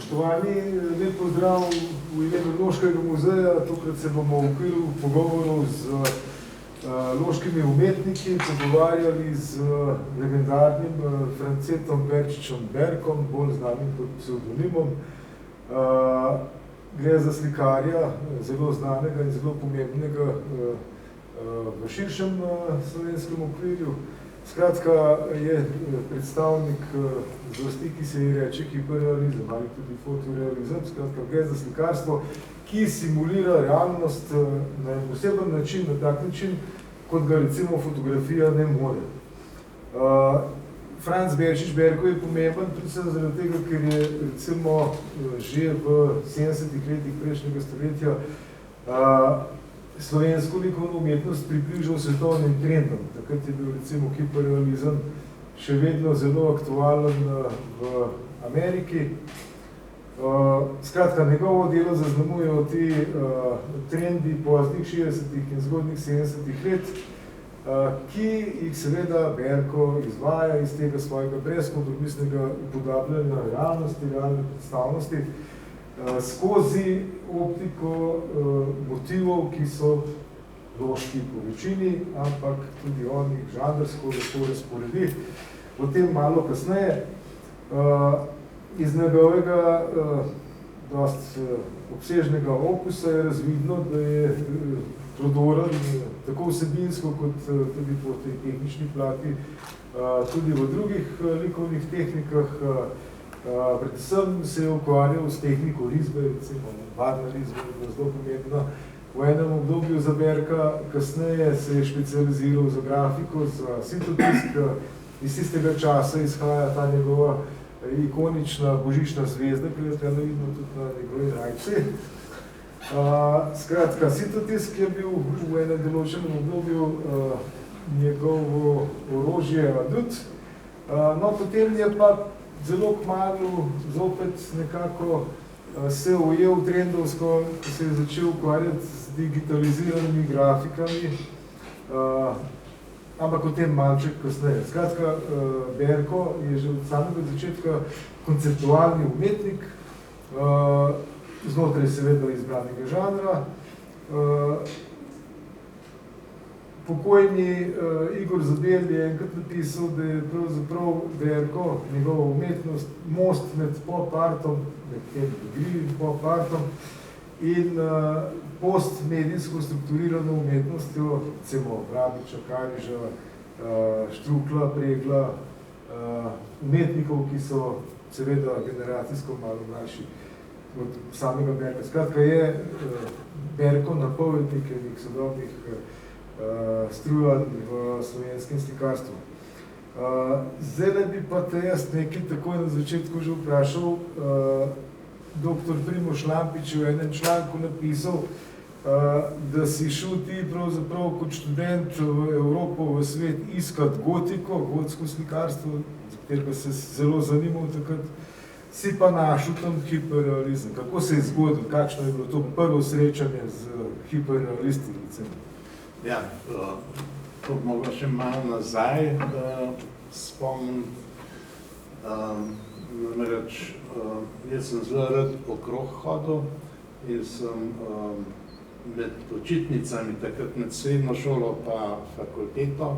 Spoštovani, lep pozdrav v imenu Loškega muzeja. Tokrat se bomo v okviru pogovorov z loškimi umetniki pogovarjali z legendarnim Francetom Berčičem Berkom, bolj znanim pod psevdonimom. Gre za slikarja, zelo znanega in zelo pomembnega v širšem slovenskem okvirju. Skratka, je predstavnik zvrsti, ki se ji reče hiperrealizem ali tudi fotorealizem. Skratka, gre za slikarstvo, ki simulira realnost na poseben način, na tak način, kot ga recimo fotografija ne more. Franc Berčič Berko je pomemben, predvsem zaradi tega, ker je recimo že v 70-ih letih prejšnjega stoletja slovensko likovno umetnost približal svetovnim trendom. Takrat je bil recimo hiperrealizem še vedno zelo aktualen v Ameriki. Skratka, njegovo delo zaznamujejo ti trendi poznih 60-ih in zgodnjih 70-ih let, ki jih seveda Berko izvaja iz tega svojega brezkompromisnega upodabljanja realnosti, realne predstavnosti, skozi optiko motivov, ki so loški po večini, ampak tudi on jih žanrsko lepo razporedi. Potem malo kasneje, iz njegovega dost obsežnega opusa je razvidno, da je prodoren tako vsebinsko kot tudi po tej tehnični plati, tudi v drugih likovnih tehnikah. Predvsem se je ukvarjal s tehniko risbe, recimo barvna risba je bila zelo pomembna. V enem obdobju za Berka, kasneje se je specializiral za grafiko, za sintotisk. Iz tistega časa izhaja ta njegova ikonična božična zvezda, ki je tukaj vidno tudi na njegovi rajci. Skratka, sintotisk je bil v enem določenem obdobju njegovo orožje adut. No, potem je pa zelo kmalu zopet nekako se ujel trendovsko, ko se je začel ukvarjati z digitaliziranimi grafikami, ampak o tem malček kasneje. Skratka, Berko je že od samega začetka konceptualni umetnik, znotraj seveda izbranega žanra. Pokojni Igor Zabel je enkrat napisal, da je pravzaprav Berko, njegova umetnost, most med pop-artom, med tem in pop-artom in postmedijsko strukturirano umetnostjo, recimo Vrabiča, Kariža, Štrukla, Pregla, umetnikov, ki so seveda generacijsko malo mlajši od samega Berka. Skratka, je Berko napovednik nekih sodobnih strujanj v slovenskem slikarstvu. Zdaj bi pa te jaz nekaj takoj na začetku že vprašal. Dr. Primož Lampič je v enem članku napisal, da si šel ti pravzaprav kot študent v Evropo, v svet iskat gotiko, gotsko slikarstvo, za katerega se zelo zanimal takrat, si pa našel tam hiperrealizem. Kako se je zgodil? Kakšno je bilo to prvo srečanje z hiperrealisti, recimo? Ja, to bi mogla še malo nazaj spomnim. Namreč, jaz sem zelo rad okrog hodil in sem med počitnicami, takrat med srednjo šolo pa fakulteto,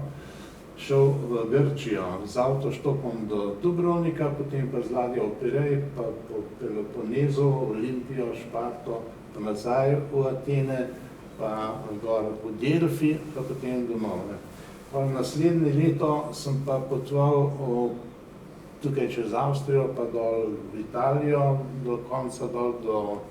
šel v Grčijo z avtoštopom do Dubrovnika, potem pa z ladjo v Pirej, pa po Peloponezu, Olimpijo, Šparto, pa nazaj v Atene, pa gor v Delfi, pa potem domov. Naslednje leto sem pa potoval tukaj čez Avstrijo, pa dol v Italijo, do konca dol do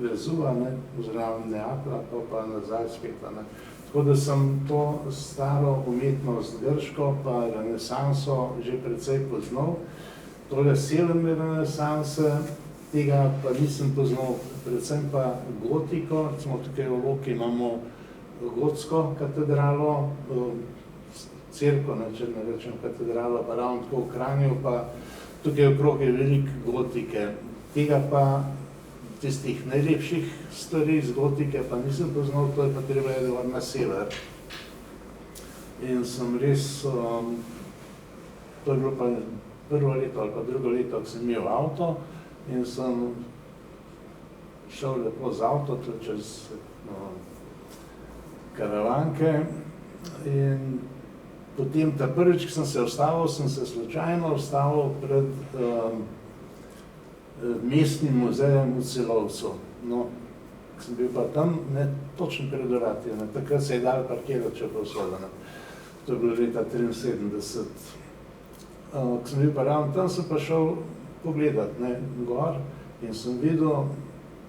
Vezuva, oziroma Neapla, pa nazaj spet. Tako da sem to staro umetnost grško, pa renesanso že precej poznal. Tole severne renesanse, tega pa nisem poznal, predvsem pa gotiko. Recimo tukaj v Loki imamo gotsko katedralo, cerko, če ne rečem katedralo, pa ravno tako v Kranju, pa tukaj okrog je veliko gotike. Tega pa, tistih najlepših stvari iz gotike pa nisem poznal, to je pa treba je na sever. In sem res, to je bilo pa prvo leto ali pa drugo leto, ko sem imel avto, in sem šel lepo z avto čez Karavanke in potem ta prvič, ki sem se ustavil, sem se slučajno ustavil pred mestnim muzejem v Celovcu. No, sem bil pa tam, ne, točno pred vrati, takrat se je dal parkirati, če pa vsoda. To je bilo leta 73. Ko sem bil pa ravno tam, sem pa šel pogledat, ne, gor in sem videl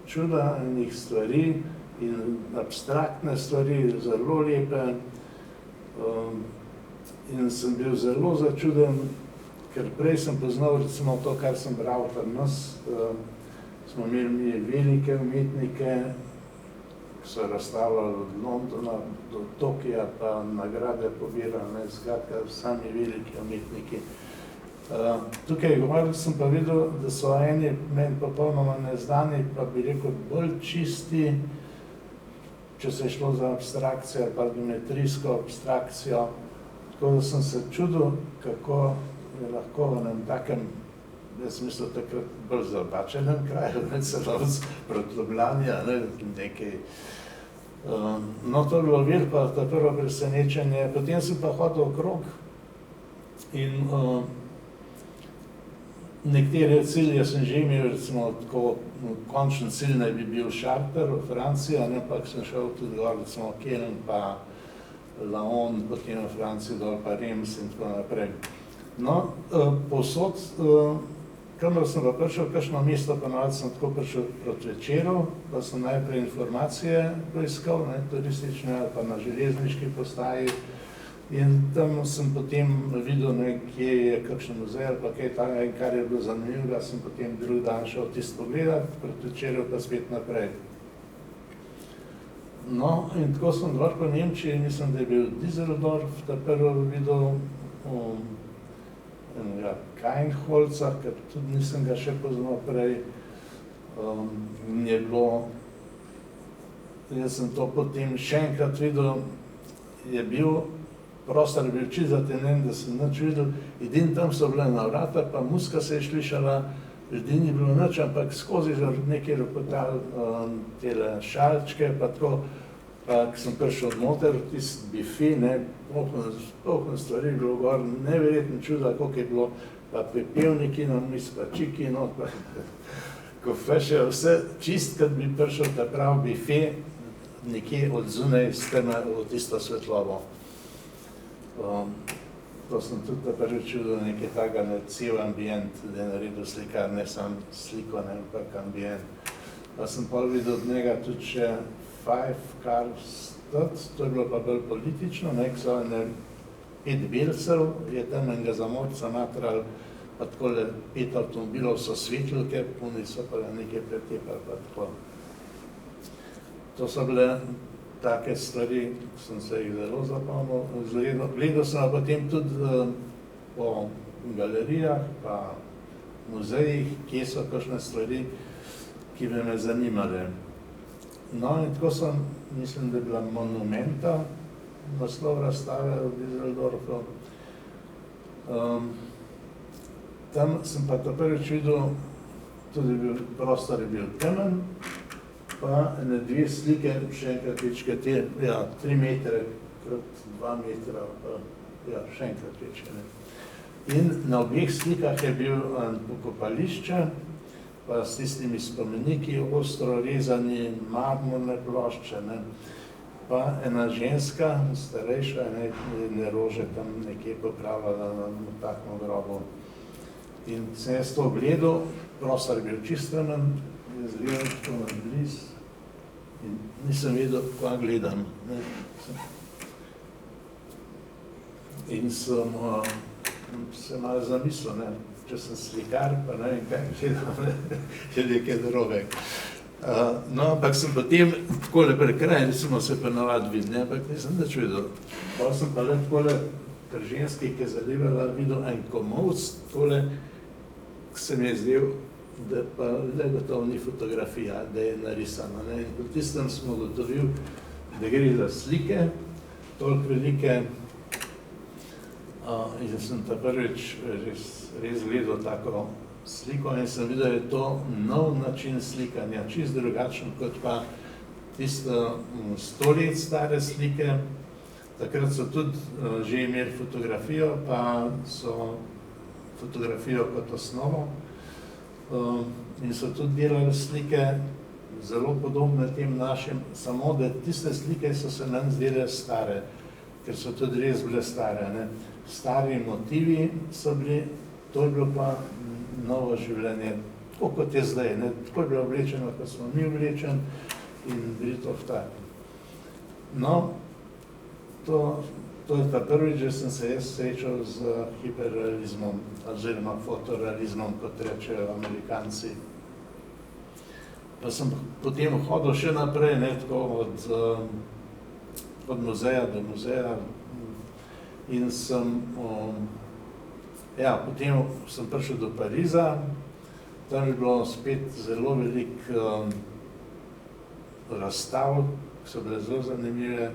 čuda enih stvari in abstraktne stvari, zelo lepe. In sem bil zelo začuden, ker prej sem poznal recimo to, kar sem bral pri nas. Smo imeli velike umetnike, ki so razstavljali od Londona do Tokija, pa nagrade pobirali, skratka, sami veliki umetniki. Tukaj gor sem pa videl, da so eni meni popolnoma neznani, pa bi rekel bolj čisti, če se je šlo za abstrakcijo, pa geometrijsko abstrakcijo. Tako da sem se čudil, kako je lahko v enem takem, jaz mislim, takrat bolj zabačenem kraju, ne celo proti Ljubljani, nekaj. No, to je bilo veliko, to prvo presenečenje. Potem sem pa hodil okrog in nekatere cilje sem že imel, recimo, tako končen cilj naj bi bil Chartres v Franciji, ampak sem šel tudi gor, recimo Kelen pa Laon, potem v Franciji dol pa Reims in tako naprej. No, povsod, kamor sem pa prišel, kakšno mesto, ponavadi sem tako prišel proti večeru, pa sem najprej informacije poiskal, turistične ali pa na železniški postaji. In tam sem potem videl, kje je kakšen muzej ali pa kaj takega, in kar je bilo zanimivega, sem potem drugi dan šel tisto pogledat, proti večeru pa spet naprej. No, in tako sem dvor po Nemčiji, mislim, da je bil Düsseldorf, ta prvo videl enega Keinholza, ker tudi nisem ga še poznal prej. Je bilo, jaz sem to potem še enkrat videl, je bil, prostor je bil čisto zatemnjen, da sem nič videl, edino tam so bile na vrata, pa muska se je slišala, ljudi ni bilo nič, ampak skozi nekaj ropotali tele šalčke, pa tako, pa ko sem prišel noter, tisti bife, polno stvari bilo gor, neverjetno čuda, koliko je bilo, pa pepevniki, pa čiki, pa kofeše, vse čist, kad bi prišel ta prav bife, nekje od zunaj strna v tisto svetlobo. To sem tudi prvič čudil, nekaj takega, cel ambient, da je naredil slikar, ne sam sliko, ampak ambient. Pa sem pa videl od njega tudi še Five Cars Stud, to je bilo pa bolj politično, ko so 5 belcev, je tam enega zamorca natrali, pa takole 5 avtomobilov so svetlke, oni so pa nekaj pretepali, pa tako. To so bile take stvari, sem se jih zelo zapomnil. Gledal sem potem tudi po galerijah, pa muzejih, kje so kakšne stvari, ki bi me zanimale. No, in tako sem, mislim, da je bila Monumenta, naslov razstave v Düsseldorfu. Tam sem pa to prvič videl, tudi prostor je bil temen, pa ene 2 slike, še enkrat večke, 3 metre krat 2 metra, še enkrat večke. In na obeh slikah je bil pokopališče, pa s tistimi spomeniki, ostro rezani, marmorne plošče, pa ena ženska, starejša, ene rože tam nekje popravila na takem grobu. In sem jaz to gledal, prostor je bil čistemen, jaz gledam tako na bliz in nisem vedel, kva gledam. In sem se malo zamislil, če sem slikar, pa ne vem, kaj gledam, je nekaj drugega. No, ampak sem potem takole prekraj, recimo se pa navad videl, ampak nisem nič videl. Pa sem pa le takole pri ženski, ki je zadevala, videl en komolc, takole, ki se mi je zdel, da pa le gotovo ni fotografija, da je narisana. In po tistem smo ugotovil, da gre za slike, toliko velike, in sem ta prvič res gledal tako sliko in sem videl, da je to nov način slikanja, čist drugačen kot pa tisto 100 let stare slike. Takrat so tudi že imeli fotografijo, pa so fotografijo kot osnovo in so tudi delali slike zelo podobne tem našim, samo da tiste slike so se nam zdele stare, ker so tudi res bile stare, ne. Stari motivi so bili, to je bilo pa novo življenje, tako kot je zdaj, ne. Tako je bilo oblečeno, kot smo mi oblečeni in bili to v taki. No, to je ta prvič, že sem se jaz srečal z hiperrealizmom, oziroma fotorealizmom, kot rečejo Amerikanci. Pa sem potem hodil še naprej, ne, tako od muzeja do muzeja in sem, potem sem prišel do Pariza, tam je bilo spet zelo veliko razstav, ki so bile zelo zanimive.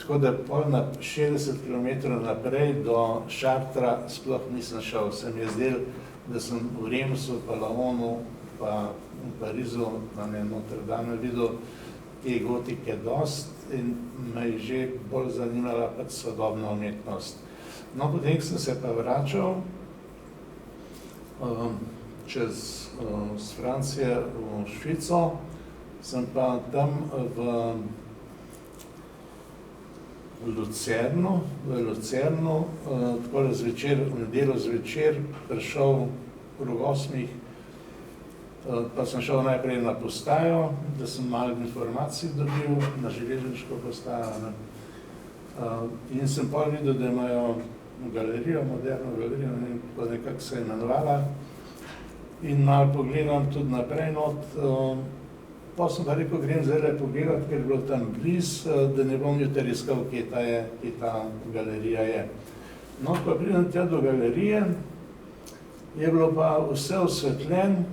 Tako da pol na 60 km naprej do Chartra sploh nisem šel. Se mi je zdelo, da sem v Remsu, pa Laonu, pa v Parizu, na Notre Dame videl te gotike dost in me je že bolj zanimala pač sodobna umetnost. No, potem sem se pa vračal čez z Francije v Švico, sem pa tam v Lucernu, takole zvečer, v nedeljo zvečer prišel okrog 8, pa sem šel najprej na postajo, da sem malo informacij dobil, na železniško postajo, ne. In sem pa videl, da imajo galerijo, moderno galerijo, ne vem, kako nekako se je imenovala, in malo pogledam tudi naprej not. Pa sem pa rekel, grem zdaj pogledat, ker je bilo tam bliz, da ne bom jutri iskal, kje ta galerija je. No, ko pridem tja do galerije, je bilo pa vse osvetljen,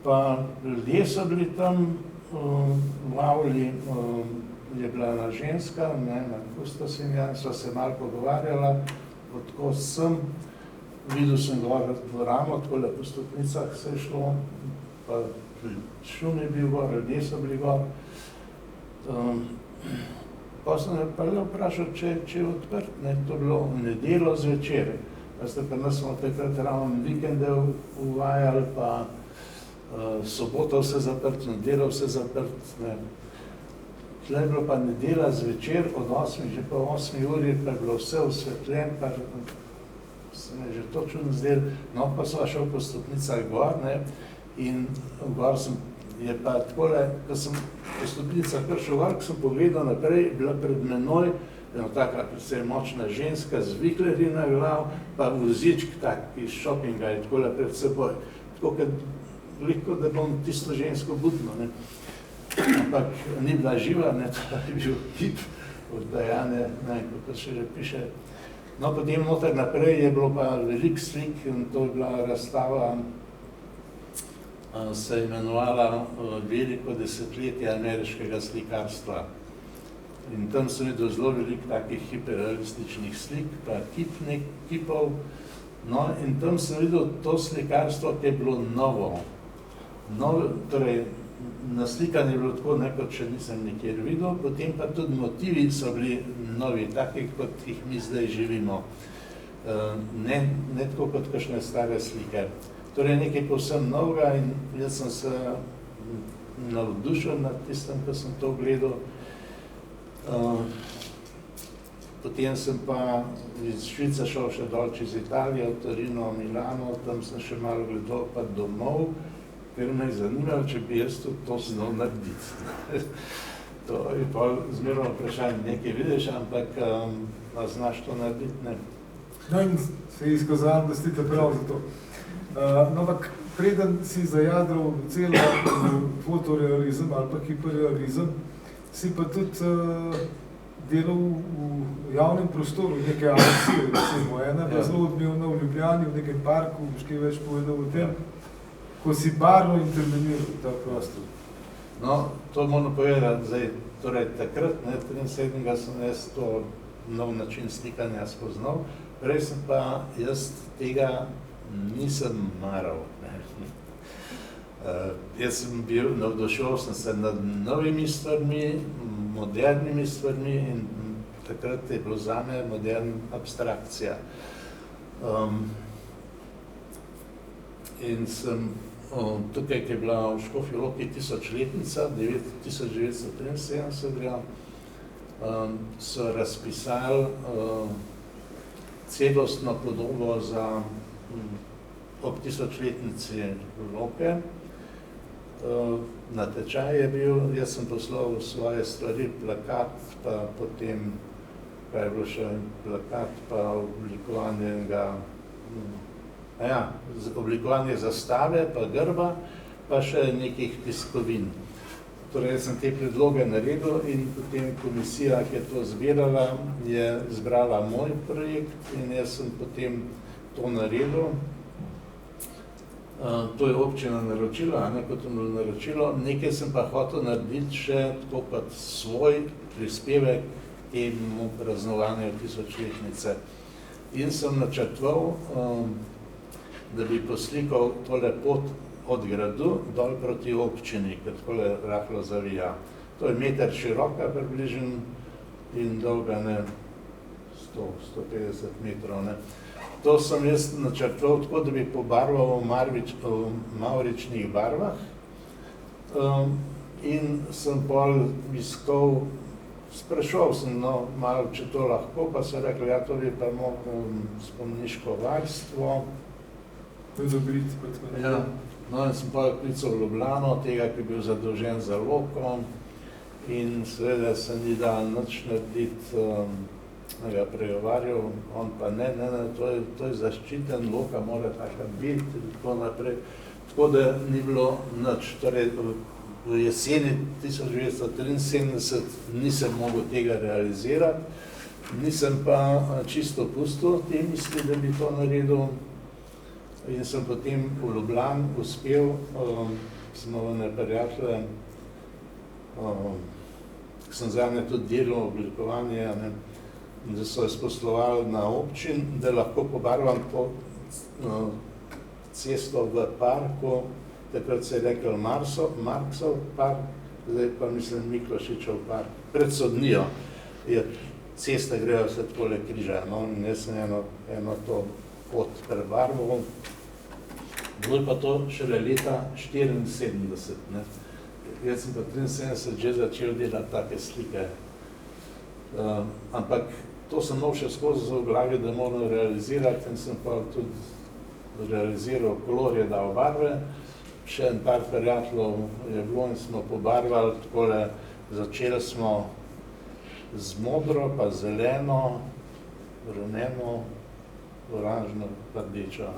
pa ljudje so bili tam, v avli je bila ena ženska, ne, na kustosinja, sva se malo pogovarjala, odko sem, videl sem gor dvorano, takole po stopnicah se je šlo, pa šum je bil gor, ljudje so bili gor. Pa sem pa le vprašal, če je odprt, ne, to je bilo v nedeljo zvečer. Veste, pa nas smo takrat ravno vikende uvajali, pa soboto vse zaprt, nedeljo vse zaprt, ne. Tle je bilo pa nedelja zvečer od 8, že po 8 uri, pa je bilo vse osvetljen, pa se mi je že to čudno zdelo. No, pa sva šel po stopnicah gor, ne, in gor je pa takole, ko sem po stopnicah prišel gor, ko sem pogledal naprej, bila pred menoj ena taka precej močna ženska z viklerji na glav, pa vozičk tak iz šopinga je takole pred seboj. Tako, veliko, da bom tisto žensko budno, ne. Ampak ni bila živa, ne, to je bil kip oddajane, ne, kako še že piše. No, potem noter naprej je bilo pa veliko slik in to je bila razstava, se je imenovala Veliko desetletje ameriškega slikarstva. In tam sem videl zelo veliko takih hiperrealističnih slik, pa kipov. No, in tam sem videl to slikarstvo, ki je bilo novo. Torej, naslikanje je bilo tako, kot še nisem nikjer videl, potem pa tudi motivi so bili novi, taki, kot jih mi zdaj živimo. Ne tako kot kakšne stare slike. Torej, nekaj povsem novega in jaz sem se navdušil nad tistem, ko sem to gledal. Potem sem pa iz Švice šel še dol čez Italijo, Torino, Milano, tam sem še malo gledal pa domov, ker me je zanimalo, če bi jaz to znal narediti. To je pa zmerno vprašanje, nekaj vidiš, ampak znaš to narediti, ne. No in se je izkazalo, da ste prav za to. No, ampak preden si zajadral celo fotorealizem ali pa hiperrealizem, si pa tudi delal v javnem prostoru, neke akcije, recimo. Ena je zelo odmevna v Ljubljani, v nekem parku, boš kaj več povedal o tem, ko si barno interveniral v ta prostor. No, to moram povedati zdaj, torej takrat, 73. sem jaz to nov način slikanja spoznal, prej sem pa jaz tega nisem maral. Jaz sem bil, navduševal sem se nad novimi stvarmi, modernimi stvarmi in takrat je bilo zame moderna abstrakcija. In sem tukaj, ki je bila v Škofji Loki tisočletnica, 1973, so razpisali celostno podobo za ob tisočletnici Loke. Natečaj je bil, jaz sem poslal svoje stvari, plakat, pa potem, kaj je bilo še plakat, pa oblikovanje zastave, pa grba, pa še nekih tiskovin. Torej, jaz sem te predloge naredil in potem komisija, ki je to zbirala, je zbrala moj projekt in jaz sem potem to naredil. To je občina naročila, kot je bilo naročilo. Nekaj sem pa hotel narediti še tako kot svoj prispevek temu praznovanju tisočletnice. In sem načrtoval, da bi poslikal tole pot od gradu dol proti občini, ker takole rahlo zavija. To je meter široka približno in dolga 100-150 metrov. To sem jaz načrtoval tako, da bi pobarval v mavričnih barvah in sem pol iskal, spraševal sem malo, če to lahko, pa so rekli, ja, to bi pa spomeniško varstvo. Ja, no in sem pa klical Ljubljano, tega, ki je bil zadolžen za Loko in seveda se ni dal nič narediti, ga pregovarjal, on pa ne, to je zaščiten, Loka mora taka biti in tako naprej. Tako da ni bilo nič. Torej, v jeseni 1973 nisem mogel tega realizirati, nisem pa čisto pustil te misli, da bi to naredil in sem potem v Ljubljani uspel, smo v neprijatelje, sem zadnje tudi delal oblikovanje, da so izposlovali na občin, da lahko pobarvam to cesto v parku, takrat se je rekel Marksov park, zdaj pa mislim Miklošičev park, pred Sodnijo. Cesta grejo vse takole križa, in jaz sem eno to pot prebarval. Bilo pa to šele leta 1974. Jaz sem pa 1973 že začel delati take slike. Ampak to sem imel še skozi v glavi, da moram realizirati in sem pa tudi realiziral kolorje, dal barve. Še en par prijateljev je bilo in smo pobarvali takole, začeli smo z modro, pa zeleno, rumeno, oranžno, pa rdečo.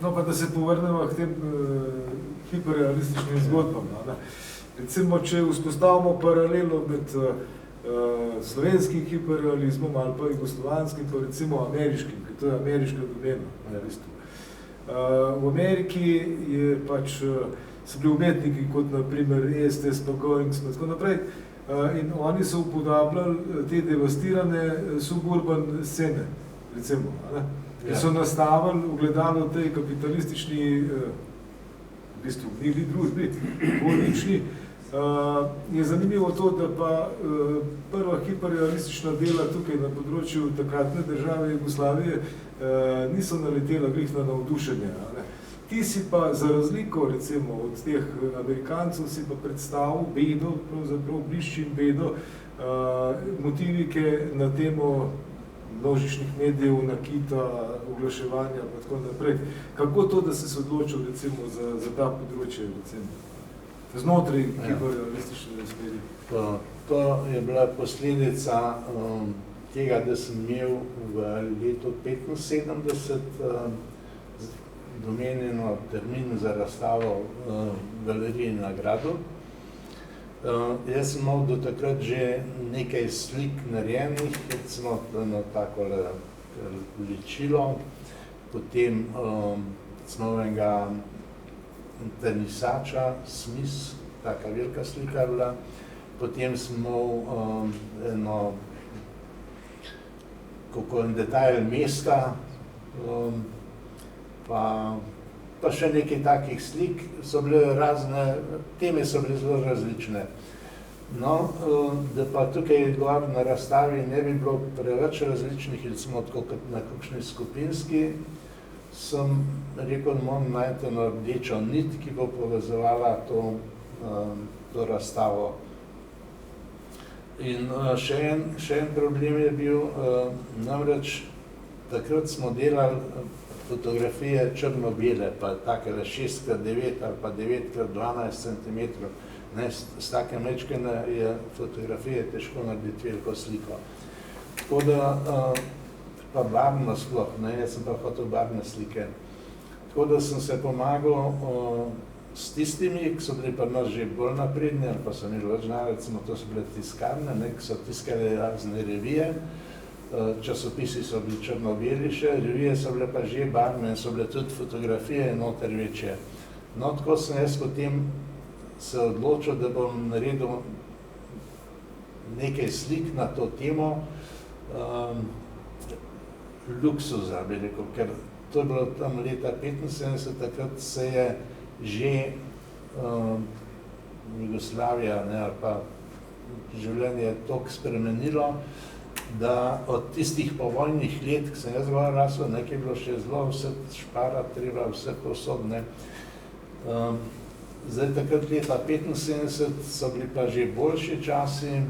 No, pa da se povrnemo k tem hiperrealističnim zgodbam. Recimo, če vzpostavimo paralelo med slovenskim hiperrealizmom ali pa jugoslovanskim, pa recimo ameriškim, ker to je ameriška domena. V Ameriki je pač, so bili umetniki kot naprimer Estes, pa Goings in tako naprej, in oni so upodabljali te devastirane suburban scene, recimo, ki so nastavili ogledalo tej kapitalistični, v bistvu, gnili družbi, bolnični. Je zanimivo to, da pa prva hiperrealistična dela tukaj na področju takratne države Jugoslavije niso naletela glih na navdušenje. Ti si pa za razliko recimo od teh Amerikancov si pa predstavil bedo, pravzaprav bliščin bedo, motivike na temo množičnih medijev, nakita, oglaševanja in tako naprej. Kako to, da si se odločil recimo za ta področje, recimo? Znotraj hiperrealistične smeri. To je bila posledica tega, da sem imel v letu 1975 domenjeno termin za razstavo galerije na Gradu. Jaz sem imel do takrat že nekaj slik narejenih, recimo na takole ličilo, potem smo enega tenisača, Smith, taka velika slika bila, potem smo eno, kako en detajl mesta, pa še nekaj takih slik, so bile razne, teme so bile zelo različne. No, da pa tukaj gor na razstavi ne bi bilo preveč različnih, recimo tako kot na kakšni skupinski, sem rekel, da moram najti eno rdečo nit, ki bo povezovala to razstavo. In še en problem je bil, namreč takrat smo delali fotografije črno-bele, pa takele 6x9 ali pa 9x12 cm. S take mečkene je fotografije težko narediti veliko sliko. Tako da, pa barvno sploh, jaz sem pa hotel barvne slike. Tako da sem se pomagal s tistimi, ki so bili pri nas že bolj napredni, ali pa so imeli več znanja, recimo to so bile tiskarne, ki so tiskali razne revije, časopisi so bili črno-beli še, revije so bile pa že barvne in so bile tudi fotografije noter večje. No, tako sem jaz potem se odločil, da bom naredil nekaj slik na to temo luksuza, bi rekel, ker to je bilo tam leta 75, takrat se je že Jugoslavija ali pa življenje toliko spremenilo, da od tistih povojnih let, ki sem jaz gor rasel, nekaj je bilo še zelo vse šparati, treba vse povsod, Zdaj, takrat leta 75 so bili pa že boljši časi,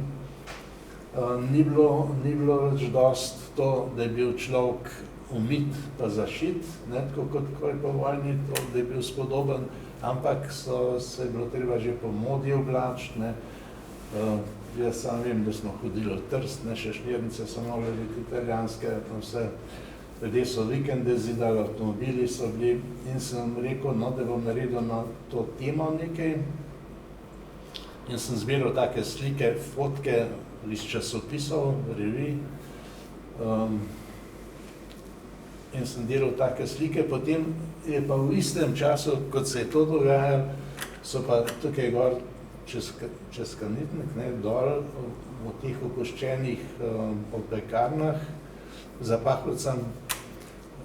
ni bilo več dost to, da je bil človek umit pa zašit, tako kot ko je po vojni, to, da je bil spodoben, ampak se je bilo treba že po modi oblačiti. Jaz sam vem, da smo hodili v Trst, še šnirnice so mogli biti italijanske, vse. Ljudje so vikende zidali, avtomobili so bili in sem rekel, da bom naredil na to temo nekaj. In sem zbiral take slike, fotke iz časopisov, revij. In sem delal take slike, potem je pa v istem času, kot se je to dogajalo, so pa tukaj gor čez Kanitnik, dol v teh opuščenih opekarnah za Pahovcem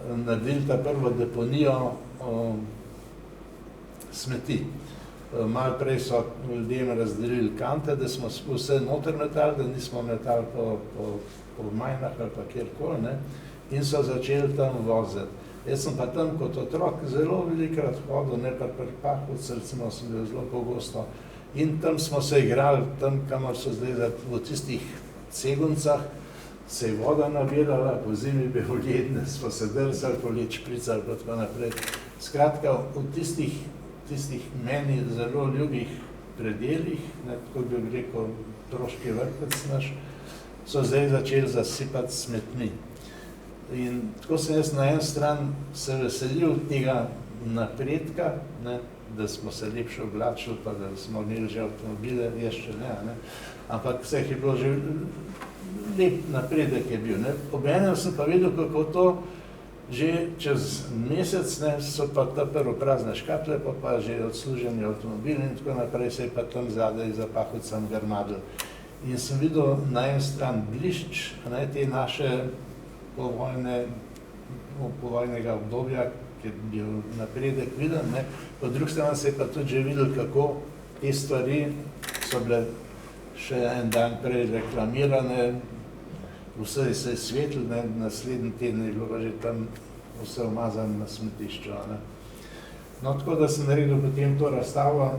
naredili ta prvo deponijo smeti. Malo prej so ljudem razdelili kante, da smo vse noter metali, da nismo metali po majnah ali pa kjerkoli, in so začeli tam voziti. Jaz sem pa tam kot otrok zelo velikrat hodil, pri Pahovcu, recimo sem bil zelo pogosto, in tam smo se igrali, tam, kamor so zdaj v tistih ceguncah, se je voda nabirala, po zimi bi ledne, smo se drsali, poleti špricali, pa tako naprej. Skratka, v tistih meni zelo ljubih predelih, tako bi rekel otroški vrtec naš, so zdaj začeli zasipati smetmi. In tako sem jaz na en stran se veselil tega napredka, da smo se lepše oblačili, pa da smo imeli že avtomobile, ještě ne, ampak vseh je bilo že lep napredek je bil. Obenem sem pa videl, kako to že čez mesec so pa ta prvo prazne škatle, pa že odsluženi avtomobili in tako naprej se je pa tam zadaj za Pahovcem grmadil. In sem videl na en stran blišč, te naše povojnega obdobja, ki je bil napredek viden, po drugi strani se je pa tudi že videl, kako te stvari so bile še en dan prej reklamirane, vse se je svetlo, naslednji teden je bilo že tam vse umazano na smetišču. No, tako da sem naredil potem to razstavo,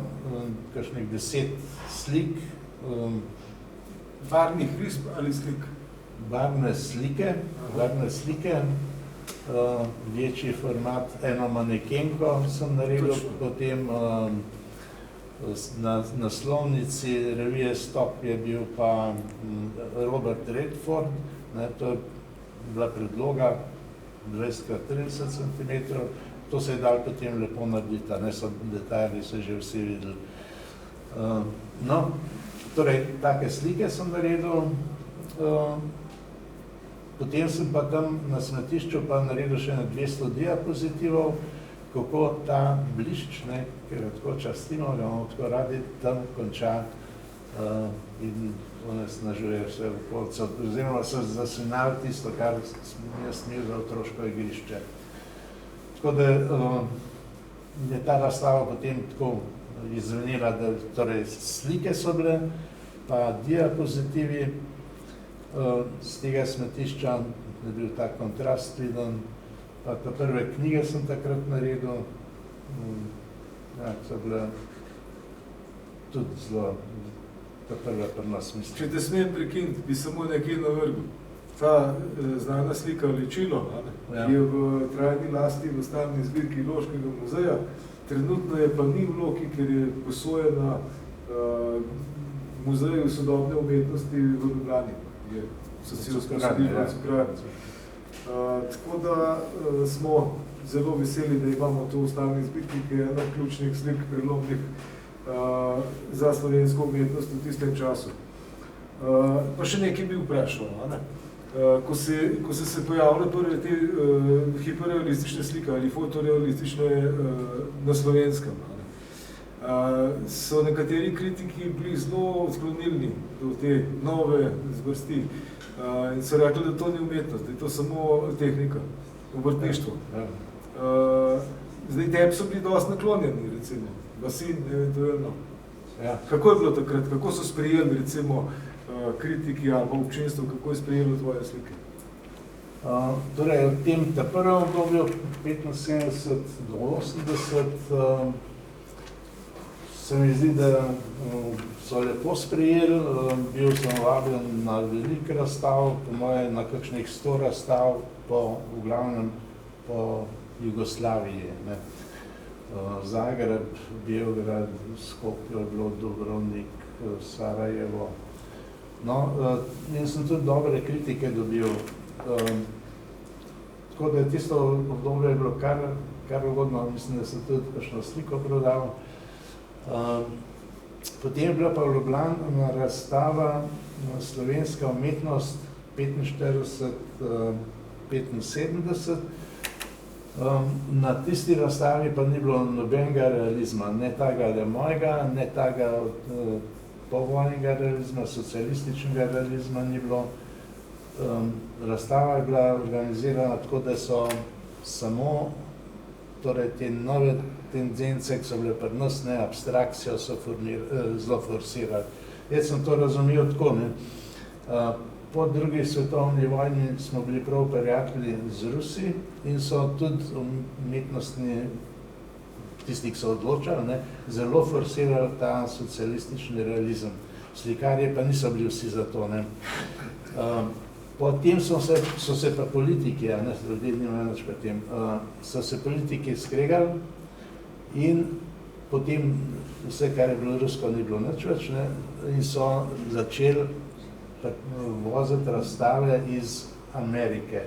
kakšnih 10 slik. Barvnih risb ali slik? Barvne slike, večji format, eno manekenko sem naredil, potem na naslovnici revije Stop je bil pa Robert Redford, to je bila predloga 20x30 cm, to se je dalo potem lepo narediti, detajli so že vsi videli. No, torej, take slike sem naredil, potem sem pa tam na smetišču pa naredil še 200 diapozitivov, kako ta blišč, ker jo tako častimo, ga imamo tako radi, tam konča in onesnažuje vse okolico, oziroma so zasvinjali tisto, kar sem jaz imel za otroško igrišče. Tako da je ta razstava potem tako izvenila, da torej slike so bile, pa diapozitivi z tega smetišča, da je bil ta kontrast viden, pa ta prve knjige sem takrat naredil, ja, so bile tudi zelo, ta prva pri nas mislim. Če te smem prekiniti, bi samo nekaj navrgel. Ta znana slika Ličilo, Ja. je v trajni lasti v stalni zbirki Loškega muzeja, trenutno je pa ni v Loki, ker je posojena muzeju sodobne umetnosti v Ljubljani. Je socialsko sodišče. Tako da smo zelo veseli, da imamo to v stalni zbirki, ki je ena ključnih slik prelomnih za slovensko umetnost v tistem času. Pa še nekaj bi vprašal, ne? Ko so se pojavile prve te hiperrealistične slike ali fotorealistične na slovenskem, so nekateri kritiki bili zelo odklonilni do te nove zvrsti in so rekli, da to ni umetnost, da je to samo tehnika, obrtništvo. Zdaj, tebi so bili dosti naklonjeni, recimo, Basin, eventualno. Ja. Kako je bilo takrat, kako so sprejeli, recimo, kritiki ali občinstvo, kako je sprejelo tvoje slike? Torej, v tem prvem obdobju, 75 do 80, se mi zdi, da so lepo sprejeli, bil sem vabljen na veliko razstav, po moje na kakšnih 100 razstav, v glavnem po Jugoslaviji. Ne. Zagreb, Beograd, Skopje je bilo, Dubrovnik, Sarajevo. No, in sem tudi dobre kritike dobil. Tako da tisto obdobje je bilo kar ugodno, mislim, da sem tudi kakšno sliko prodal. Potem je bila pa v Ljubljani razstava Slovenska umetnost 45-75. Na tisti razstavi pa ni bilo nobenega realizma, ne tega mojega, ne tega povojnega realizma, socialističnega realizma ni bilo. Razstava je bila organizirana tako, da so samo torej te nove tendence, ki so bile pri nas, ne, abstrakcijo so zelo forsirali. Jaz sem to razumel tako, ne. Po drugi svetovni vojni smo bili prav prijatelji z Rusi in so tudi umetnostni, tisti, ki so odločali, ne, zelo forsirali ta socialistični realizem. Slikarji pa niso bili vsi za to, ne. Potem so se pa politiki, ne, ljudje nimajo nič pri tem, so se politiki skregali in potem vse, kar je bilo rusko, ni bilo nič več, ne, in so začeli voziti razstave iz Amerike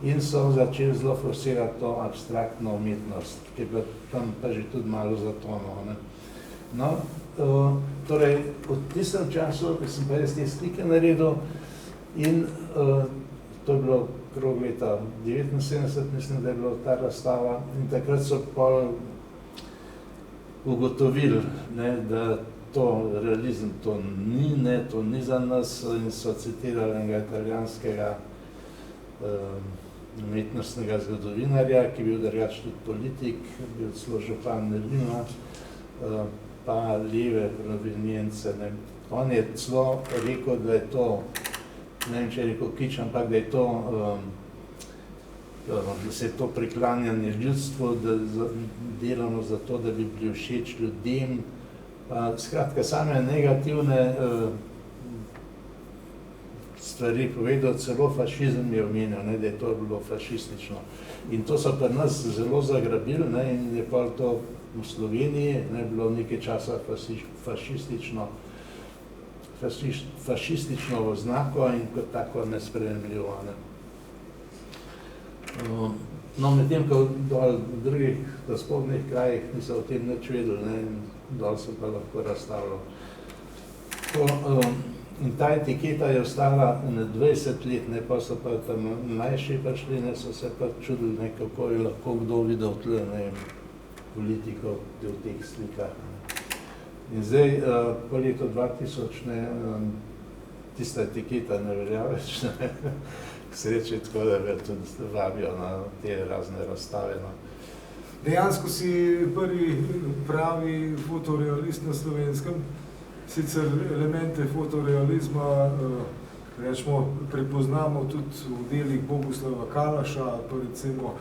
in so začeli zelo forsirati to abstraktno umetnost, ki je bila tam pa že tudi malo zatonov, ne. No, torej, v tistem času sem pa jaz te slike naredil in to je bilo krog leta 79, mislim, da je bila ta razstava in takrat so pol ugotovili, ne, da to realizem to ni, ne, to ni za nas in so citirali enega italijanskega umetnostnega zgodovinarja, ki je bil drugače tudi politik, bil celo župan Rima, pa leve provenience, ne. On je celo rekel, da je to, ne vem, če je rekel kič, ampak da je to, da se je to priklanjanje ljudstvu, da delamo za to, da bi bili všeč ljudem, pa skratka same negativne stvari povedal, celo fašizem je omenil, ne, da je to bilo fašistično. In to so pri nas zelo zagrabili, ne, in je pa to v Sloveniji, ne, bilo nekaj časa fašistično oznako in kot tako nesprejemljivo, ne. No, medtem, ko dol v drugih, v spodnjih krajih niso o tem nič vedeli, ne, in dol se pa lahko razstavljal. In ta etiketa je ostala 20 let, ne, pa so pa tam mlajši prišli, ne, so se pa čudili, ne, kako je lahko kdo videl tle, ne, politikov v teh slikah. In zdaj, po letu 2000, tista etiketa ne velja več, ne, k sreči, tako da me tudi vabijo na te razne razstave. No. Dejansko si prvi pravi fotorealist na Slovenskem, sicer elemente fotorealizma rečemo, prepoznamo tudi v delih Boguslava Kalaša, pa recimo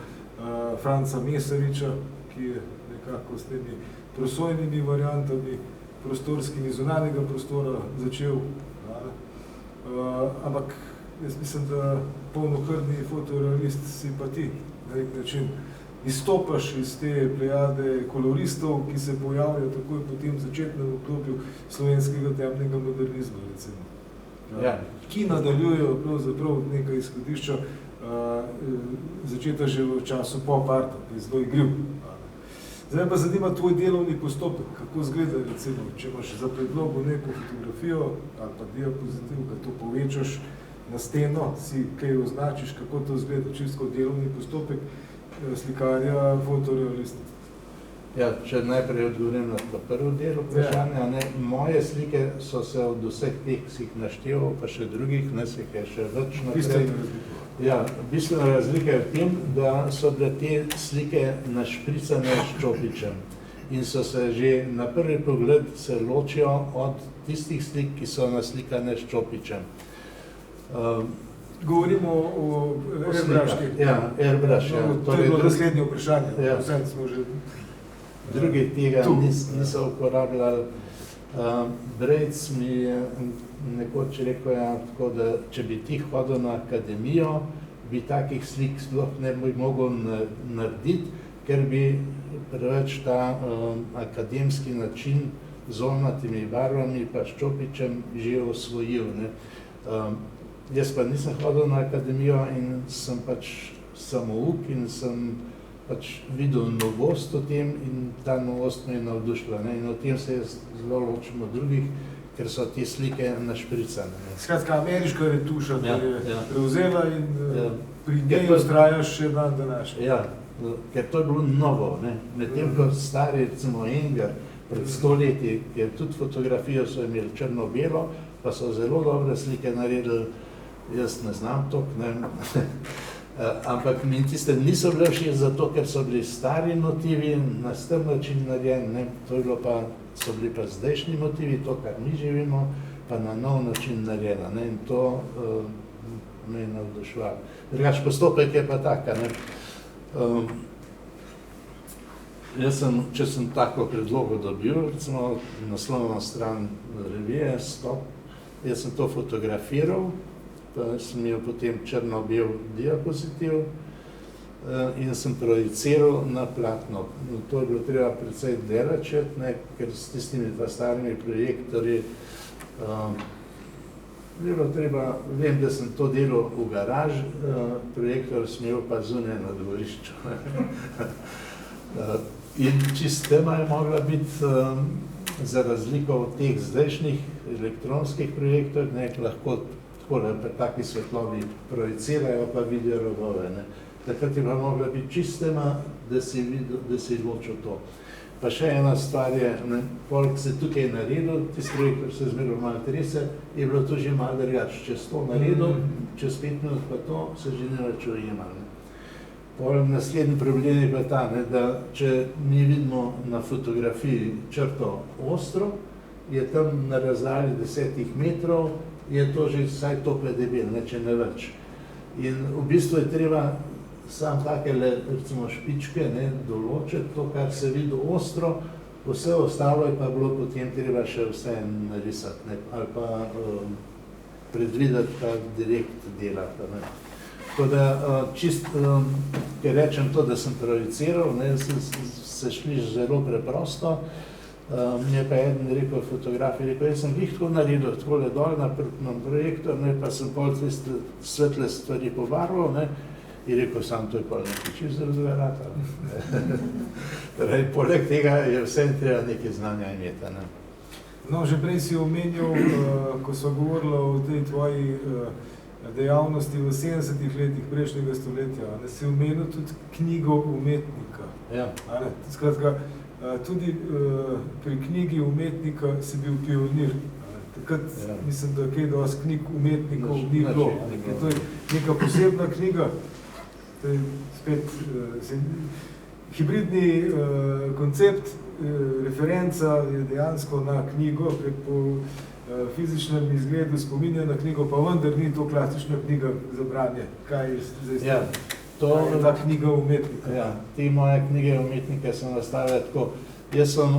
Franca Mesariča, ki je nekako s temi prosojnimi variantami, prostorskimi zunanjega prostora začel. Ampak jaz mislim, da polnokrvni fotorealist si pa ti na nek način izstopaš iz te plejade koloristov, ki se pojavljajo takoj po tem začetnem obdobju slovenskega temnega modernizma, recimo. Ja. Ki nadaljujejo pravzaprav nekaj izhodišča začeta že v času pop-arta, ki je zelo igriv. Zdaj pa zanima tvoj delovni postopek, kako izgleda, recimo, če imaš za predlogo neko fotografijo ali pa diapozitiv, ko to povečaš na steno, si kaj označiš, kako to izgleda čisto delovni postopek slikarja, fotorealista. Ja, če najprej odgovorim na to prvo delo vprašanja, ne, moje slike so se od vseh teh, ki si jih našteval, pa še drugih, ne, se jih je še več naprej. Ja, bistvena razlika je v tem, da so bile te slike našpricane s čopičem in so se že na prvi pogled se ločijo od tistih slik, ki so naslikane s čopičem. Govorimo o Airbrushu. Ja, Airbrush. Ja. To je bilo naslednje vprašanje. Ja. Smo že drugi tega niso uporabljali. Brejc mi je nekoč rekel, tako da če bi ti hodil na akademijo, bi takih slik sploh ne bi mogel narediti, ker bi preveč ta akademski način z olnatimi barvami pa s čopičem že osvojil. Ne. Jaz pa nisem hodil na akademijo in sem pač samouk in sem pač videl novost o tem in ta novost me je navdušila. Ne? In o tem se jaz zelo ločim od drugih, ker so te slike našpricane. Skratka, ameriška retuša je prevzela in pri njej vztrajaš še dan današnji. Ja, ker to je bilo novo. Medtem ko stari, recimo Enger, pred 100 leti, ker tudi fotografijo so imeli črno-belo, pa so zelo dobre slike naredili, jaz ne znam toliko, ne. Ampak mi tiste niso bile všeč zato, ker so bili stari motivi na star način narejeni, ne. To je bilo pa, so bili pa zdajšnji motivi, to, kar mi živimo, pa na nov način narejena, ne. In to me je navduševalo. Drugač, postopek je pa taka, ne. Jaz sem, če sem tako predlogo dobil, recimo naslovna stran revije Stop, jaz sem to fotografiral, pa sem imel potem črno-bel diapozitiv in sem projiciral na platno. To je bilo treba precej delačet, ker s tistimi starimi projektorji bilo treba, vem, da sem to delal v garaži, projektor sem imel pa zunaj na dvorišču. In čist tema je mogla biti, za razliko od teh zdajšnjih elektronskih projektorjev, lahko takole pri taki svetlobi projicirajo pa vidijo rodove. Takrat je pa mogla biti čist tema, da si ločil to. Pa še ena stvar je, koliko se tukaj naredil, tisti projektor se zmeril malo trese, je bilo to že malo drugače. Če si to naredil, čez 5 minut pa to, se že ne več ujemali. Naslednji problem je pa ta, da če mi vidimo na fotografiji črto ostro, je tam na razdalji 10 metrov, je to že vsaj tople debel, če ne več. In v bistvu je treba samo takele, recimo špičke, določiti to, kar se vidi ostro, vse ostalo je pa bilo potem treba še vse narisati, ali pa predvideti pa direkt delati. Tako da čist, ker rečem to, da sem projiciral, se šli zelo preprosto. Mi je pa eden rekel, fotograf je rekel, jaz sem jih tako naredil, takole dol na projektor, pa sem pol tiste svetle stvari pobarval, in rekel, sam to je pol nekaj čisto razverata. Poleg tega je vsem treba nekaj znanja imeti. No, že prej si omenil, ko sva govorila o tej tvoji dejavnosti v 70-ih letih prejšnjega stoletja, si omenil tudi knjigo umetnika. Ja. Skratka, tudi pri knjigi umetnika si bil pionir. Takrat mislim, da kaj dosti knjig umetnikov ni bilo. To je neka posebna knjiga, to je spet hibridni koncept, referenca je dejansko na knjigo, po fizičnem izgledu spominja na knjigo, pa vendar ni to klasična knjiga za branje. Kaj je zdaj ta knjiga umetnika? Ja, te moje knjige umetnike sem nastavil tako. Jaz sem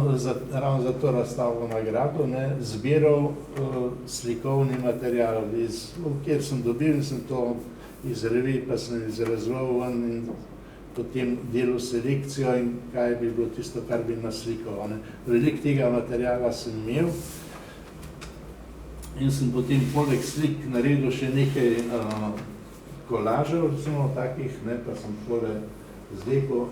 ravno za to razstavo nagrado zbiral slikovni material, kjer sem dobil, sem to iz revij, pa sem izrezoval ven in potem delal selekcijo in kaj bi bilo tisto, kar bi naslikal. Veliko tega materiala sem imel in sem potem poleg slik naredil še nekaj kolažev, recimo takih, pa sem tole zlepil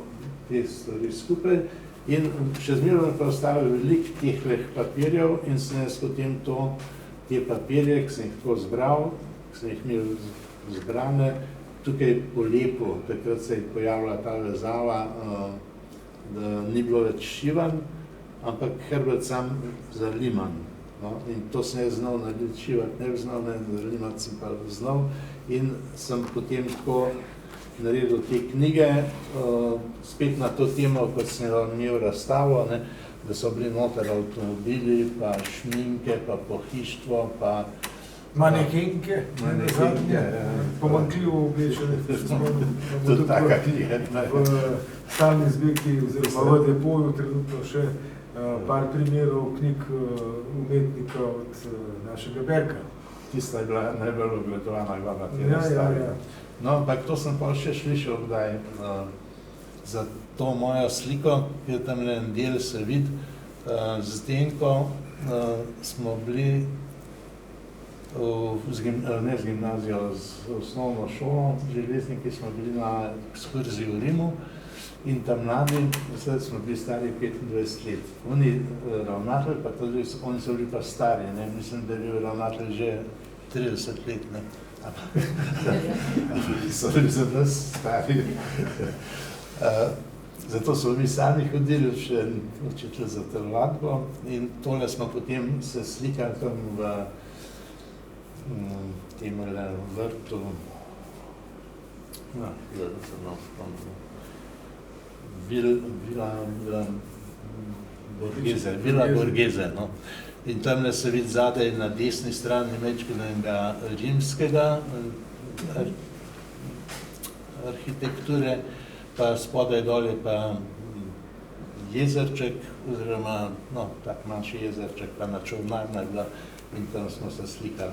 te stvari skupaj in še zmeraj pa ostavil veliko teh papirjev in sem jaz potem te papirje, ki sem jih tako zbral, ki sem jih imel zbrane, tukaj polepil, takrat se je pojavila ta vezava, da ni bilo več šivan, ampak hrbet sam zaliman. In to sem jaz znal narediti, šivati ne bi znal, zalimati sem pa znal in sem potem tako naredil te knjige, spet na to temo, kot sem imel razstavo, da so bili noter avtomobili, pa šminke, pa pohištvo, pa manekenke, pomanjkljivo oblečene. Tudi taka knjiga. V stalni zbirki oziroma v depoju trenutno še par primerov knjig umetnika od našega Berka. Tista je bila najbolj ogledovana glava te razstave. No, ampak to sem pa še slišal, kdaj za to mojo sliko, ki je tam en del se vidi, z Zdenko smo bili ne z gimnazijo, z osnovno šolo, železniki smo bili na ekskurziji v Rimu in tam mladi, zdaj smo bili stari 25 let. Oni ravnatelj, pa tudi oni so bili pa stari, mislim, da je bil ravnatelj že 30 let, so bili za nas stari. Zato so mi sami hodili še učitelj za telovadbo in tole smo potem se slikali tam v temele vrtu, Vila Borghese. In tamle se vidi zadaj na desni strani majčkenega rimskega arhitekture, pa spodaj dol je pa jezerček, oziroma, tak manjši jezerček, pa na Čolnarna bila in tam smo se slikali.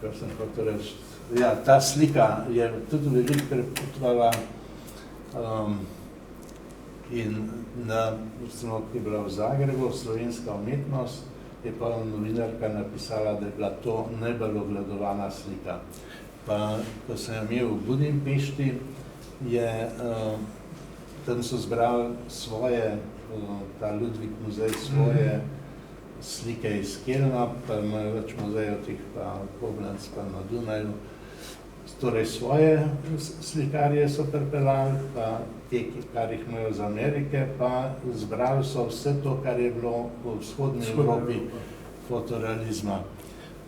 Kar sem hotel reči. Ja, ta slika je tudi veliko prepotovala in recimo, ki je bila v Zagrebu, slovenska umetnost, je pa novinarka napisala, da je bila to najbolj ogledovana slika. Pa, ko sem imel v Budimpešti, tam so zbrali svoje, ta Ludwig muzej, svoje slike iz Kelna, pa imajo več muzejev, tih pa Koblenz, pa na Dunaju. Torej svoje slikarje so pripeljali, pa te, kar jih imajo z Amerike, pa zbrali so vse to, kar je bilo v vzhodni Evropi fotorealizma.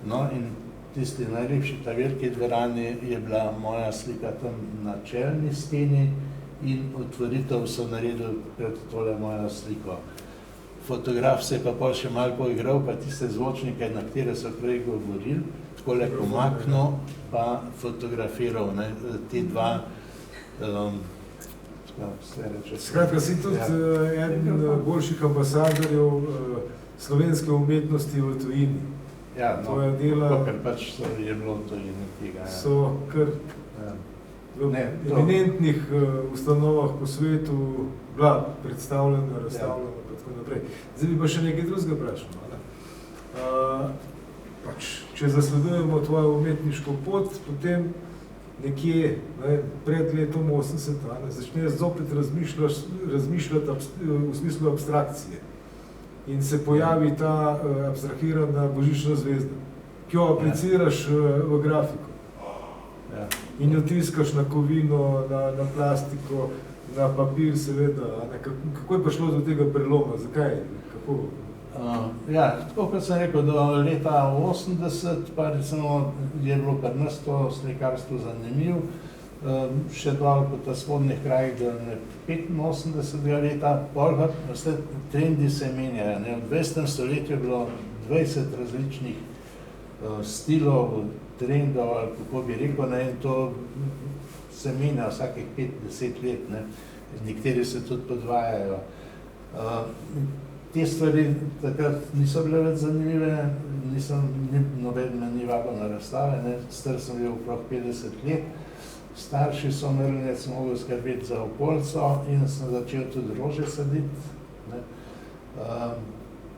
No in tisti najlepši, ta veliki dvorani, je bila moja slika tam na čelni steni in otvoritev so naredili pred tole mojo sliko. Fotograf se je pa pol še malo poigral, pa tiste zvočnike, na katere so prej govorili, takole pomaknil, pa fotografiral, ti dva, Skratka, si tudi eden boljših ambasadorjev slovenske umetnosti v tujini. Ja, tvoja dela ker pač je bilo v tujini tega. So kar v eminentnih ustanovah po svetu bila predstavljena, razstavljena. Zdaj bi pa še nekaj drugega vprašal. Če zasledujemo tvojo umetniško pot, potem nekje pred letom 80 začneš zopet razmišljati v smislu abstrakcije in se pojavi ta abstrahirana božična zvezda, ki jo apliciraš v grafiko. Ja. In jo tiskaš na kovino, na plastiko, na papir seveda. Kako je prišlo do tega preloma? Zakaj? Kako? Ja, tako kot sem rekel, do leta 80 pa recimo je bilo pri nas to slikarstvo zanimivo. Še dol po ta spodnjih krajih do 85. leta, vse trendi se menjajo. V 20. stoletju je bilo 20 različnih stilov, trendov, ali kako bi rekel, in to se menja vsakih 5-10 let. Nekateri se tudi podvajajo. Te stvari takrat niso bile več zanimive, noben me ni vabil na razstave, star sem bil okrog 50 let. Starši so imeli, sem mogel skrbeti za okolico in sem začel tudi rože saditi,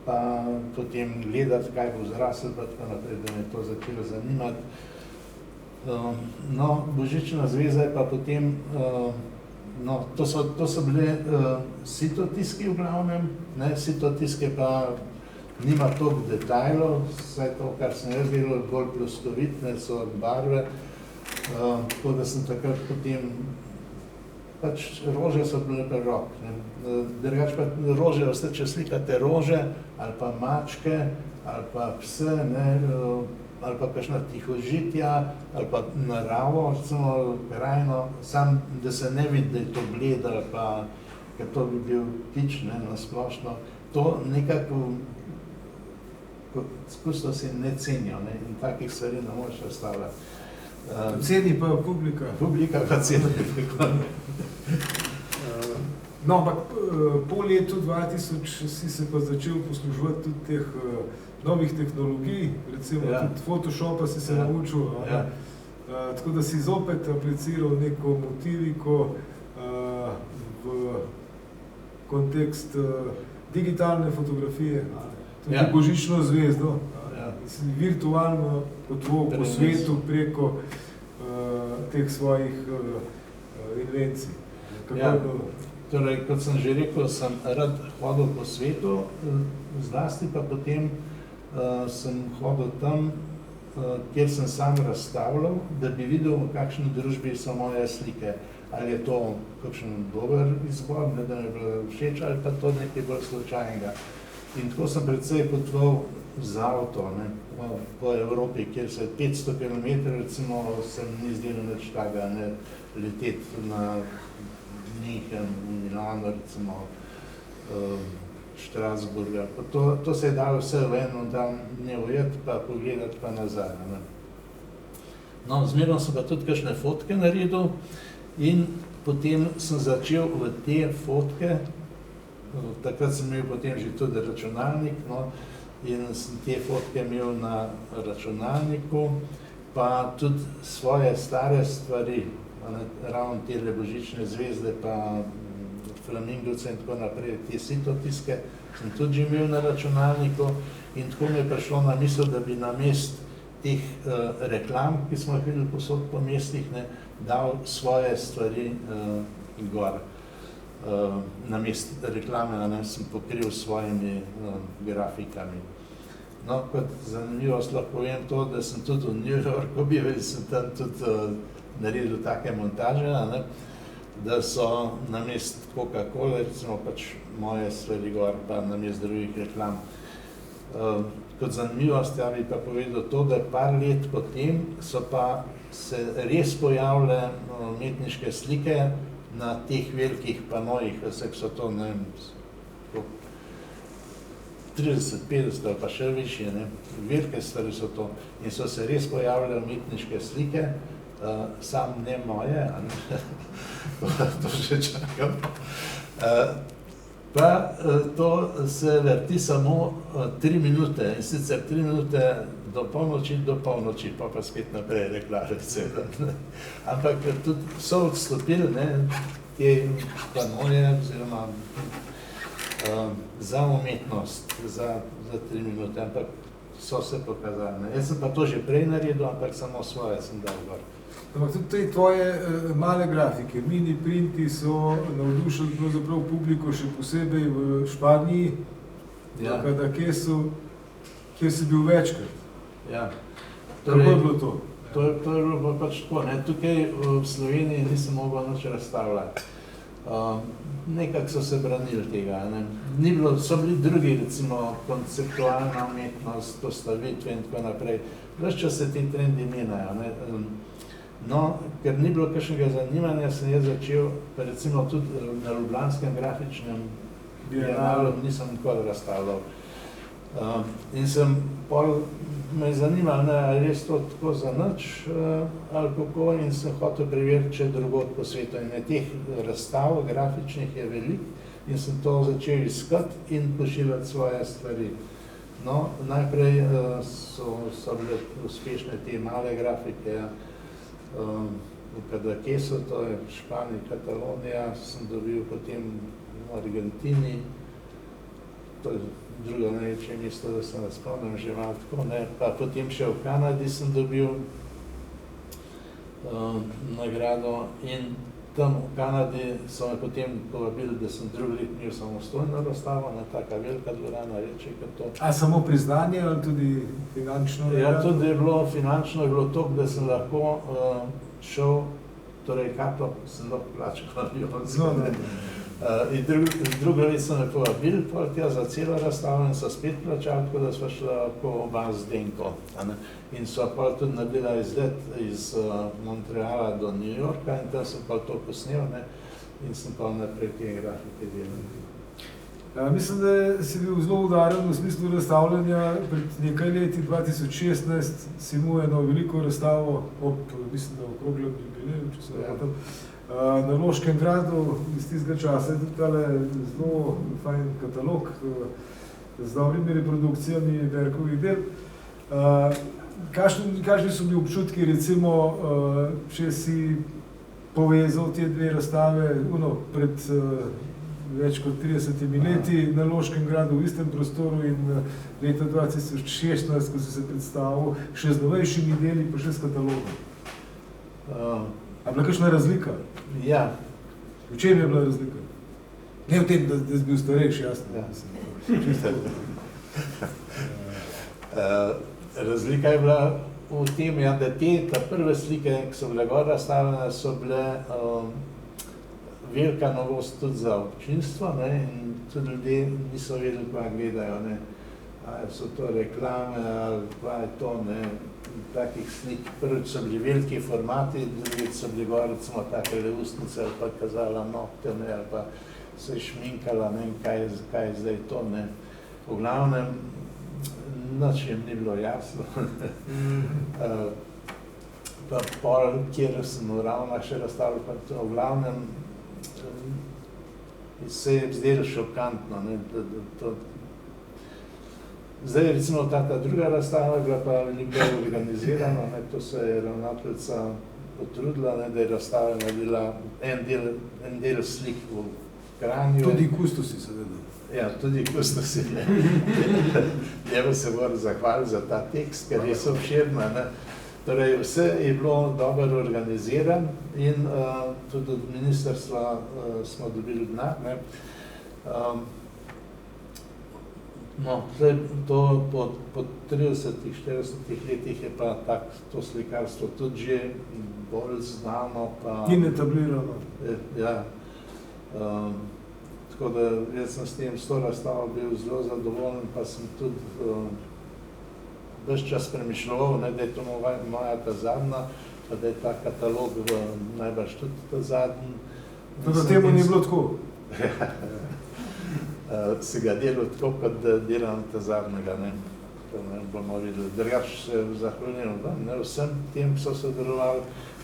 pa potem gledati, kaj bo zrasel, pa tako naprej, da me to začelo zanimati. No, Božična zveza je pa potem, to so bile sitotiski v glavnem, sitotiske pa nima toliko detajlov, vse to, kar sem jaz delal, bolj pluskovitne so barve, tako da sem takrat potem, pač rože so bile prerok. Drugače pa rože, vse, če slikate rože, ali pa mačke, ali pa pse, ali pa kakšna tihožitja, ali pa naravo, recimo krajino, sam, da se ne vidi, da je to bled, ali pa, ker to bi bil tič, na splošno, to nekako izkustvo se ne cenijo, in takih stvari ne moreš razstavljati. Ceni pa publika. Publika pa ceni. No, ampak po letu 2000 si se pa začel posluževati tudi teh novih tehnologij, recimo tudi Photoshopa si se naučil, tako da si zopet apliciral neko motiviko v kontekst digitalne fotografije, tudi Božično zvezdo, virtualno potvor po svetu preko teh svojih invencij. Torej, kot sem že rekel, sem rad hodil po svetu, zlasti pa potem sem hodil tam, kjer sem sam razstavljal, da bi videl, v kakšni družbi so moje slike. Ali je to kakšen dober izbor, da mi je bilo všeč, ali pa to nekaj bolj slučajnega. In tako sem precej potoval z avto po Evropi, kjer se 500 km, recimo, se mi ni zdelo nič takega, leteti na München, Milano, recimo, Strasburga. To se je dalo vse v eno dan ne ujeti, pa pogledati pa nazaj. No, zmerno sem pa tudi kakšne fotke naredil in potem sem začel v te fotke, takrat sem imel potem že tudi računalnik, in sem te fotke imel na računalniku, pa tudi svoje stare stvari, ravno te Božične zvezde, pa flamingovce in tako naprej, te sitotiske sem tudi že imel na računalniku in tako mi je prišlo na misel, da bi namest teh reklam, ki smo jih videli posod po mestih, dal svoje stvari gor. Namest reklame sem pokril s svojimi grafikami. No, kot zanimivost lahko povem to, da sem tudi v New Yorku bil in sem tam tudi naredil take montaže, da so namest Coca-Cola, recimo pač moje stvari gor, pa namest drugih reklam. Kot zanimivost bi pa povedal to, da par let potem so pa se res pojavile umetniške slike na teh velikih panojih, vsek so to, 30, 50 ali pa še više, velike stvari so to in so se res pojavile umetniške slike, sam ne moje, to še čakam. Pa to se vrti samo 3 minute in sicer 3 minute do polnoči, pa spet naprej reklame celo. Ampak tudi so odstopili te panoje oziroma za umetnost, za 3 minute, ampak so se pokazali. Jaz sem pa to že prej naredil, ampak samo svoje sem dal gor. Ampak tudi te tvoje male grafike, mini printi so navdušili pravzaprav publiko, še posebej v Španiji, kjer si bil večkrat. Ja. Kako je bilo to? To je bilo pa pač tako, ne. Tukaj v Sloveniji nisem mogel nič razstavljati. Nekako so se branili tega, ne. Ni bilo, so bili drugi, recimo, konceptualna umetnost, postavitve in tako naprej. Ves čas se ti trendi menjajo, ne. No, ker ni bilo kakšnega zanimanja, sem jaz začel, pa recimo tudi na ljubljanskem grafičnem bienalu nisem nikoli razstavljal. In sem pol me je zanimalo, ne, ali res to tako za nič ali kako, in sem hotel preveriti, če drugod po svetu. In teh razstav grafičnih je veliko in sem to začel iskati in pošiljati svoje stvari. No, najprej so bile uspešne te male grafike, v Cadaquesu, to je v Španiji, Katalonija, sem dobil potem v Argentini, to je drugo največje mesto, da se ne spomnim že malo tako, ne, pa potem še v Kanadi sem dobil nagrado in tam v Kanadi so me potem povabili, da sem drugi let imel samostojno razstavo, na taka velika dvorana, reče kot to. A samo priznanje ali tudi finančno? Ja, tudi je bilo finančno, je bilo toliko, da sem lahko šel, torej karto sem lahko plačal avionsko. In drugo let so me povabili za celo razstavo in so spet plačali, tako da sva šla lahko oba z Denko. In sva pa tudi naredila izlet iz Montreala do New Yorka in tam sem pa to posnel, ne, in sem pa naprej te grafike delal. Mislim, da si bil zelo udaren v smislu razstavljanja. Pred nekaj leti, 2016, si imel eno veliko razstavo ob, mislim, da okroglem jubileju, če se ne motim, na Loškem gradu. Iz tistega časa je tudi tale zelo fajn katalog z dobrimi reprodukcijami Berkovih del. Kakšni so bili občutki, recimo, če si povezal te dve razstave pred več kot 30 leti na Loškem gradu v istem prostoru in leta 2016, ko si se predstavil še z novejšimi deli, pa še s katalogom? A bila kakšna razlika? Ja. V čem je bila razlika? Ne v tem, da si bil starejši, jasno. Razlika je bila v tem, da ta prve slike, ki so bile gor razstavljene, so bile velika novost tudi za občinstvo, ne, in tudi ljudje niso vedeli, kva gledajo, ne. Ali so to reklame, ali kva je to, ne. Takih slik, prvič so bili veliki formati, drugič so bili gor, recimo, takele ustnice, ali pa kazala nokte, ne, ali pa se je šminkala, ne, kaj je zdaj to, ne. V glavnem, nič jim ni bilo jasno. Pa pol, kjer sem v Ravnah še razstavljal, pa to, v glavnem, se je zdelo šokantno, ne, to. Zdaj, recimo, ta druga razstava je bila pa veliko bolj organizirana, ne, to se je ravnateljica potrudila, ne, da je razstava naredila en del slik v Kranju. Tudi kustosi, seveda. Ja, tudi kustosi. Njemu se moram zahvaliti za ta tekst, ker je so obširna, ne. Torej, vse je bilo dobro organiziran in tudi od ministrstva smo dobili denar, ne. No, zdaj to po 30-40 letih je pa to slikarstvo tudi že bolj znano pa... In etablirano. Ja. Tako da jaz sem s to razstavo bil zelo zadovoljen, pa sem tudi ves čas premišljaval, da je to moja ta zadnja, pa da je ta katalog najbrž tudi ta zadnji. Da temu ni bilo tako? Si ga delal tako, kot da delam ta zadnjega, ne. To ne bomo videli. Drugač se zahvaljujem vam, ne, vsem tem so sodelovali,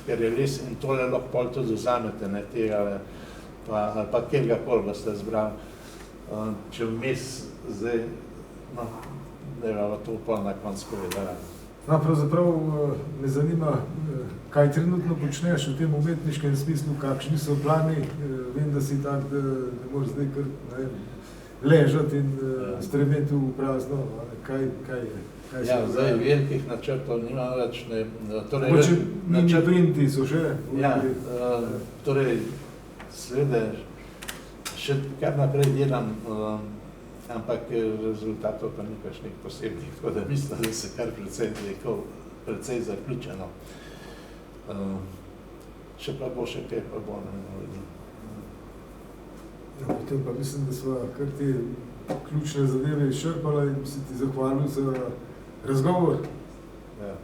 ker je res in tole lahko pol tudi vzamete, ne, tega, ali pa kjergakoli boste zbrali. Če vmes zdaj, no, da je vam to pol na koncu povedala. No, pravzaprav me zanima, kaj trenutno počneš v tem umetniškem smislu, kakšni so plani. Vem, da si tak, da ne moreš zdaj kar, ne vem, ležati in stremeti v prazno. Kaj je? Ja, zdaj velikih načrtov nimam več, ne. Mogoče mini printi so še? Ja, torej, seveda, še kar naprej delam, ampak rezultatov pa ni kakšnih posebnih, tako da mislim, da se kar precej precej zaključeno. Še pa bo še kaj, pa bo ne videl. Ja, potem pa mislim, da sva kar te ključne zadeve izčrpala in bi se ti zahvalil za razgovor. Ja.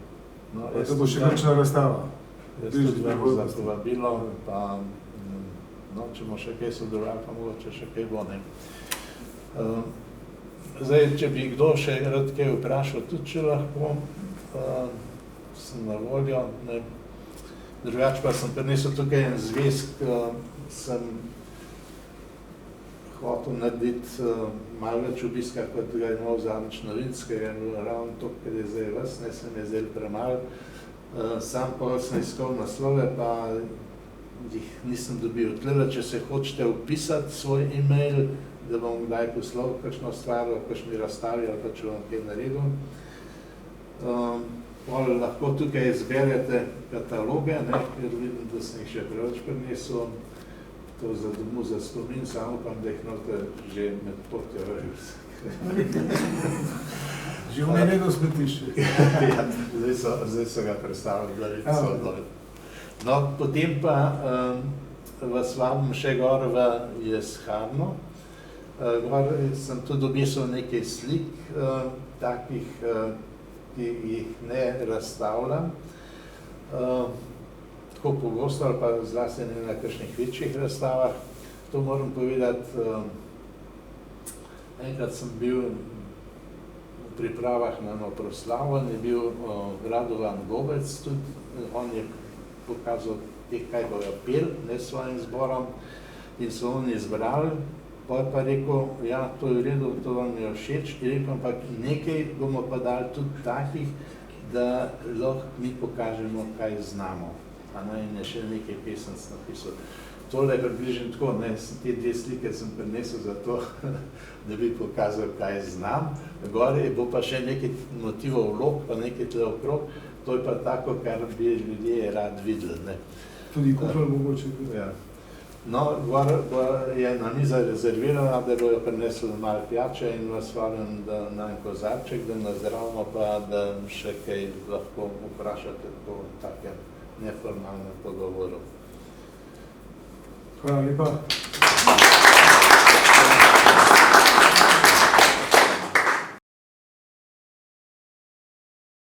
No, Pa da bo še kakšna razstava. Jaz tudi vem za povabilo, pa no, če bomo še kaj sodelovali, pa mogoče še kaj bo, ne. Zdaj, če bi kdo še rad kaj vprašal, tudi če lahko, sem na voljo, ne. Drugače pa sem prinesel tukaj en zvezk, sem hotel narediti malo več obiska, kot ga je imel zadnjič novinskega, in ravno to, ker je zdaj vas, ne, se mi je zdaj premalo. Sam pa sem iskal naslove, pa jih nisem dobil. Tlele, če se hočete vpisati svoj e-mail, da bom kdaj poslal kakšno stvar, kakšni razstavi ali pa če bom kaj naredil. Lahko tukaj izberete kataloge, ne, ker vidim, da sem jih še preveč prinesel. To za domu za spomin, samo upam, da jih noter že med potjo vril. Že omenjeno smetišče. Ja, zdaj so ga predstavili, da je so dol. No, potem pa vas vabim še gor v Jesharno. Gor sem tudi obisil nekaj slik, takih, ki jih ne razstavljam. Tako pogosto ali pa zlasti ne na kakšnih večjih razstavah. To moram povedati, enkrat sem bil v pripravah na eno proslavo, je bil Radovan Gobec tudi, on je pokazal kaj bojo pel, ne s svojim zborom, in so oni izbrali, pa je pa rekel, ja, to je v redu, to vam je všeč, in rekel, ampak nekaj bomo pa dali tudi takih, da lahko mi pokažemo, kaj znamo. In je še nekaj pesenc napisal. Tole je približno tako, ne, te dve slike sem prinesel za to, da bi pokazal, kaj znam. Gore bo pa še nekaj motivov vlog, pa nekaj tle okrog, to je pa tako, kar bi ljudje rad videli, ne. Tudi kupil mogoče. Ja. No, gor je na miza rezervirana, da bojo prinesli malo pijače in vas vabim, da na en kozarček, da nazdravimo, pa da še kaj lahko vprašate po takem neformalnem pogovoru. Hvala lepa.